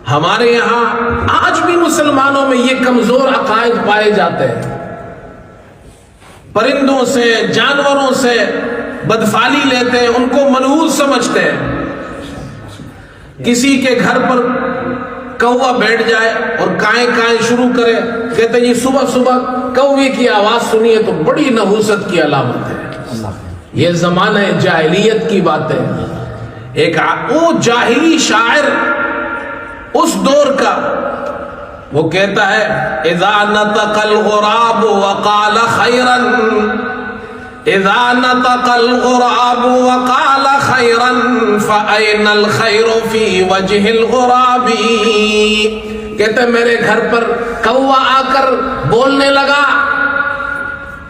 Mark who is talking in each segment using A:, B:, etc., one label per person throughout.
A: ہمارے یہاں آج بھی مسلمانوں میں یہ کمزور عقائد پائے جاتے ہیں، پرندوں سے جانوروں سے بدفعلی لیتے ہیں، ان کو منحوس سمجھتے ہیں۔ کسی کے گھر پر کوا بیٹھ جائے اور کائیں کائیں شروع کرے، کہتے ہیں یہ صبح صبح کوے کی آواز سنی ہے تو بڑی نحوست کی علامت ہے۔ یہ زمانہ جاہلیت کی بات ہے۔ ایک وہ جاہلی شاعر اس دور کا، وہ کہتا ہے اذا نطق الغراب وقال خیرا، اذا نطق الغراب وقال خیرا فأین الخیر فی وجہ الغراب۔ کہتے ہیں میرے گھر پر کوا آ کر بولنے لگا،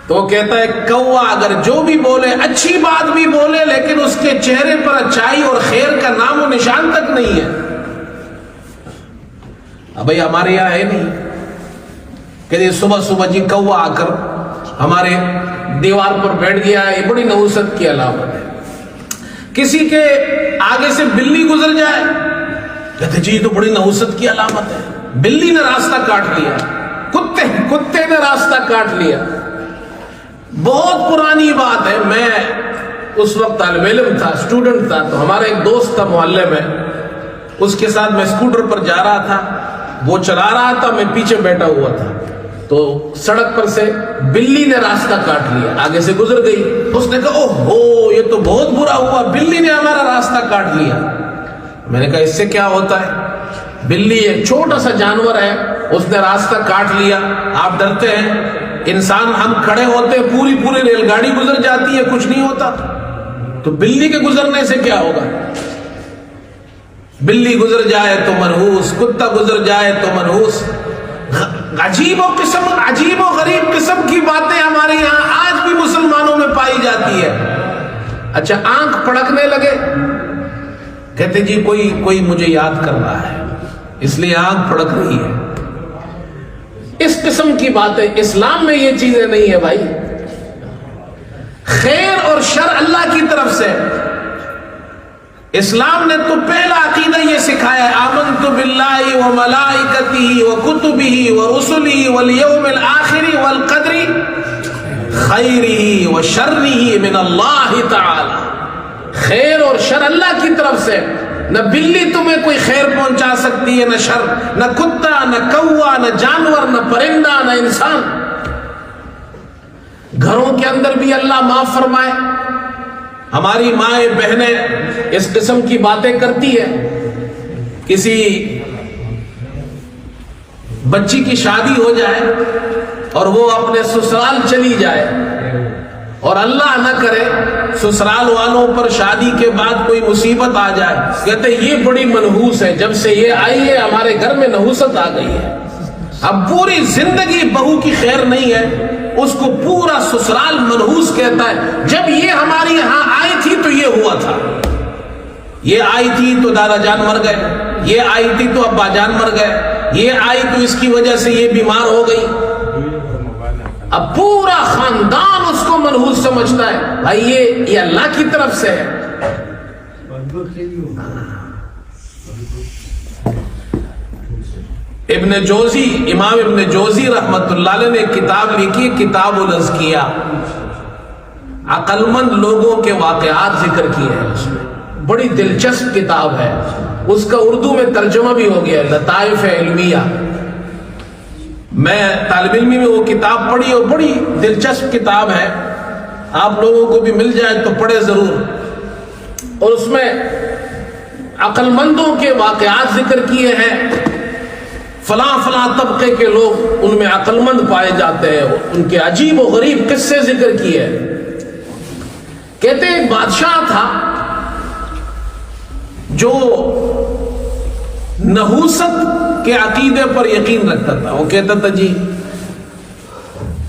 A: تو کہتا ہے کوا اگر جو بھی بولے اچھی بات بھی بولے، لیکن اس کے چہرے پر اچھائی اور خیر کا نام و نشان تک نہیں ہے۔ اب بھائی ہمارے یہاں ہے نہیں کہ صبح صبح جی کوا آ کر ہمارے دیوار پر بیٹھ گیا ہے، یہ بڑی نحوست کی علامت ہے۔ کسی کے آگے سے بلی گزر جائے، کہتے جی یہ تو بڑی نحوست کی علامت ہے، بلی نے راستہ کاٹ لیا، کتے نے راستہ کاٹ لیا۔ بہت پرانی بات ہے، میں اس وقت طالب علم تھا، اسٹوڈنٹ تھا، تو ہمارا ایک دوست تھا معلم ہے، اس کے ساتھ میں اسکوٹر پر جا رہا تھا، وہ چلا رہا تھا، میں پیچھے بیٹھا ہوا تھا، تو سڑک پر سے بلی نے راستہ کاٹ لیا، آگے سے گزر گئی۔ اس نے کہا اوہ ہو یہ تو بہت برا ہوا، بلی نے ہمارا راستہ کاٹ لیا۔ میں نے کہا اس سے کیا ہوتا ہے، بلی ایک چھوٹا سا جانور ہے، اس نے راستہ کاٹ لیا، آپ ڈرتے ہیں؟ انسان ہم کھڑے ہوتے ہیں، پوری ریل گاڑی گزر جاتی ہے، کچھ نہیں ہوتا، تو بلی کے گزرنے سے کیا ہوگا؟ بلی گزر جائے تو منحوس، کتا گزر جائے تو منحوس۔ عجیب و غریب قسم کی باتیں ہمارے یہاں آج بھی مسلمانوں میں پائی جاتی ہے۔ اچھا آنکھ پڑکنے لگے، کہتے جی کوئی مجھے یاد کر رہا ہے اس لیے آنکھ پڑک رہی ہے۔ اس قسم کی باتیں اسلام میں یہ چیزیں نہیں ہے بھائی۔ خیر اور شر اللہ کی طرف سے، اسلام نے تو پہلا عقیدہ یہ سکھایا ہے، آمنت باللہ وملائکتہ وکتبہ ورسلہ والیوم الآخر والقدر خیرہ وشرہ من اللہ تعالی۔ خیر اور شر اللہ کی طرف سے، نہ بلی تمہیں کوئی خیر پہنچا سکتی ہے نہ شر، نہ کتا نہ کوا نہ جانور نہ پرندہ نہ انسان۔ گھروں کے اندر بھی اللہ معاف فرمائے، ہماری مائیں بہنیں اس قسم کی باتیں کرتی ہے، کسی بچی کی شادی ہو جائے اور وہ اپنے سسرال چلی جائے، اور اللہ نہ کرے سسرال والوں پر شادی کے بعد کوئی مصیبت آ جائے، کہتے یہ بڑی منحوس ہے، جب سے یہ آئی ہے ہمارے گھر میں نحوست آ گئی ہے۔ اب پوری زندگی بہو کی خیر نہیں ہے، اس کو پورا سسرال منحوس کہتا ہے۔ جب یہ ہماری یہاں آئی تھی تو یہ ہوا تھا، یہ آئی تھی تو دادا جان مر گئے، یہ آئی تھی تو ابا جان مر گئے، یہ آئی تو اس کی وجہ سے یہ بیمار ہو گئی۔ اب پورا خاندان اس کو منحوس سمجھتا ہے، بھائی یہ اللہ کی طرف سے ہے۔ ابن جوزی، امام ابن جوزی رحمت اللہ علیہ نے ایک کتاب لکھی، کتاب الازکیہ، عقل مند لوگوں کے واقعات ذکر کیے ہیں اس میں، بڑی دلچسپ کتاب ہے، اس کا اردو میں ترجمہ بھی ہو گیا، لطائف علمیہ۔ میں طالب علمی میں وہ کتاب پڑھی اور بڑی دلچسپ کتاب ہے، آپ لوگوں کو بھی مل جائے تو پڑھے ضرور۔ اور اس میں عقل مندوں کے واقعات ذکر کیے ہیں، فلاں طبقے کے لوگ ان میں عقل مند پائے جاتے ہیں، ان کے عجیب و غریب قصے ذکر کیے ہیں۔ کہتے ہیں ایک بادشاہ تھا جو نحوست کے عقیدے پر یقین رکھتا تھا، وہ کہتا تھا جی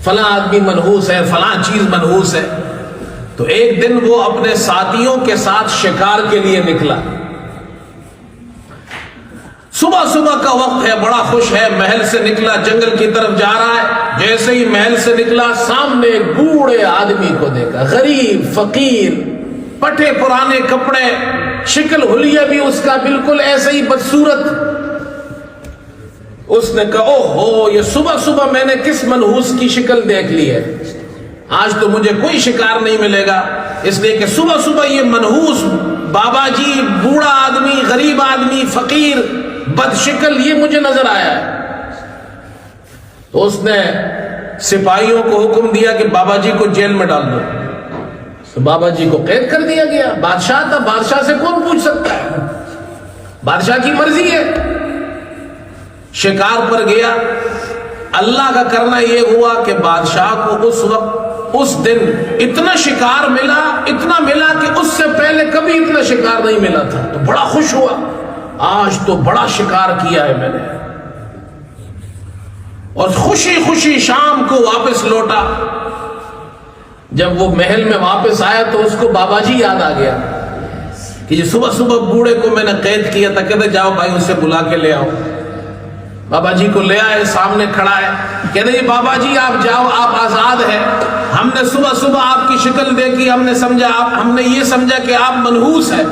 A: فلاں آدمی منحوس ہے، فلاں چیز منحوس ہے۔ تو ایک دن وہ اپنے ساتھیوں کے ساتھ شکار کے لیے نکلا، صبح کا وقت ہے، بڑا خوش ہے، محل سے نکلا، جنگل کی طرف جا رہا ہے۔ جیسے ہی محل سے نکلا، سامنے ایک بوڑھے آدمی کو دیکھا، غریب فقیر، پٹھے پرانے کپڑے، شکل حلیہ بھی اس کا بالکل ایسے ہی بدصورت. اس نے کہا او ہو، یہ صبح صبح میں نے کس منحوس کی شکل دیکھ لی ہے، آج تو مجھے کوئی شکار نہیں ملے گا. اس لیے کہ صبح صبح یہ منحوس بابا جی، بوڑھا آدمی، غریب آدمی، فقیر، بد شکل، یہ مجھے نظر آیا ہے. تو اس نے سپاہیوں کو حکم دیا کہ بابا جی کو جیل میں ڈال دو. تو بابا جی کو قید کر دیا گیا. بادشاہ تھا، بادشاہ سے کون پوچھ سکتا ہے، بادشاہ کی مرضی ہے. شکار پر گیا. اللہ کا کرنا یہ ہوا کہ بادشاہ کو اس وقت، اس دن اتنا شکار ملا، اتنا ملا کہ اس سے پہلے کبھی اتنا شکار نہیں ملا تھا. تو بڑا خوش ہوا، آج تو بڑا شکار کیا ہے میں نے. اور خوشی خوشی شام کو واپس لوٹا. جب وہ محل میں واپس آیا تو اس کو بابا جی یاد آ گیا کہ یہ صبح صبح بوڑھے کو میں نے قید کیا تھا. کہتے جاؤ بھائی اسے بلا کے لے آؤ. بابا جی کو لے آئے، سامنے کھڑا ہے. کہتے جی بابا جی آپ جاؤ، آپ آزاد ہیں. ہم نے صبح صبح آپ کی شکل دیکھی، ہم نے یہ سمجھا کہ آپ منحوس ہیں،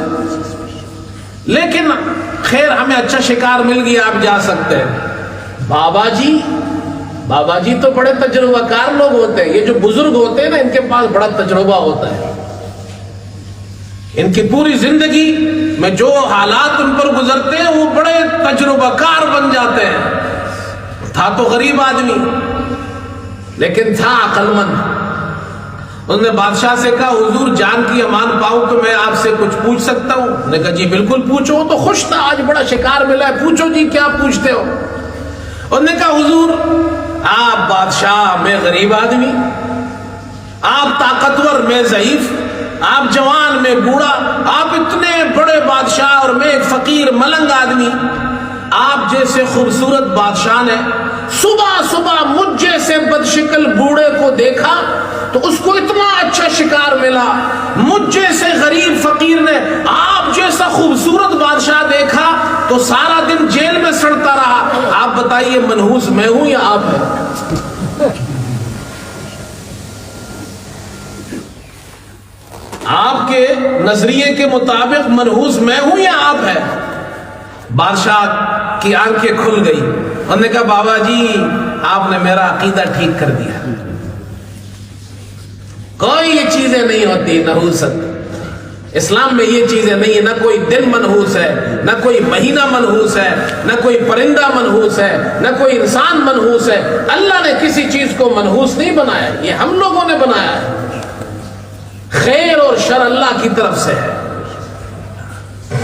A: لیکن خیر ہمیں اچھا شکار مل گیا، آپ جا سکتے ہیں. بابا جی تو بڑے تجربہ کار لوگ ہوتے ہیں. یہ جو بزرگ ہوتے ہیں نا، ان کے پاس بڑا تجربہ ہوتا ہے. ان کی پوری زندگی میں جو حالات ان پر گزرتے ہیں وہ بڑے تجربہ کار بن جاتے ہیں. تھا تو غریب آدمی لیکن تھا عقل مند. انہوں نے بادشاہ سے کہا حضور جان کی امان پاؤں تو میں آپ سے کچھ پوچھ سکتا ہوں؟ انہوں نے کہا جی بالکل پوچھو. تو خوش تھا، آج بڑا شکار ملا ہے، پوچھو جی کیا پوچھتے ہو. انہوں نے کہا حضور آپ بادشاہ، میں غریب آدمی، آپ طاقتور، میں ضعیف، آپ جوان، میں بوڑھا، آپ اتنے بڑے بادشاہ اور میں ایک فقیر ملنگ آدمی. آپ جیسے خوبصورت بادشاہ نے صبح صبح مجھ جیسے بدشکل بوڑھے کو دیکھا تو اس کو اتنا اچھا شکار ملا. مجھ جیسے غریب فقیر نے آپ جیسا خوبصورت بادشاہ دیکھا تو سارا دن جیل میں سڑتا رہا. آپ بتائیے منحوس میں ہوں یا آپ ہیں؟ آپ کے نظریے کے مطابق منحوس میں ہوں یا آپ ہیں؟ بادشاہ کی آنکھیں کھل گئی. انہوں نے کہا بابا جی آپ نے میرا عقیدہ ٹھیک کر دیا. کوئی یہ چیزیں نہیں ہوتی نحوست. اسلام میں یہ چیزیں نہیں ہیں. نہ کوئی دن منحوس ہے، نہ کوئی مہینہ منحوس ہے، نہ کوئی پرندہ منحوس ہے، نہ کوئی انسان منحوس ہے. اللہ نے کسی چیز کو منحوس نہیں بنایا، یہ ہم لوگوں نے بنایا ہے. خیر اور شر اللہ کی طرف سے ہے.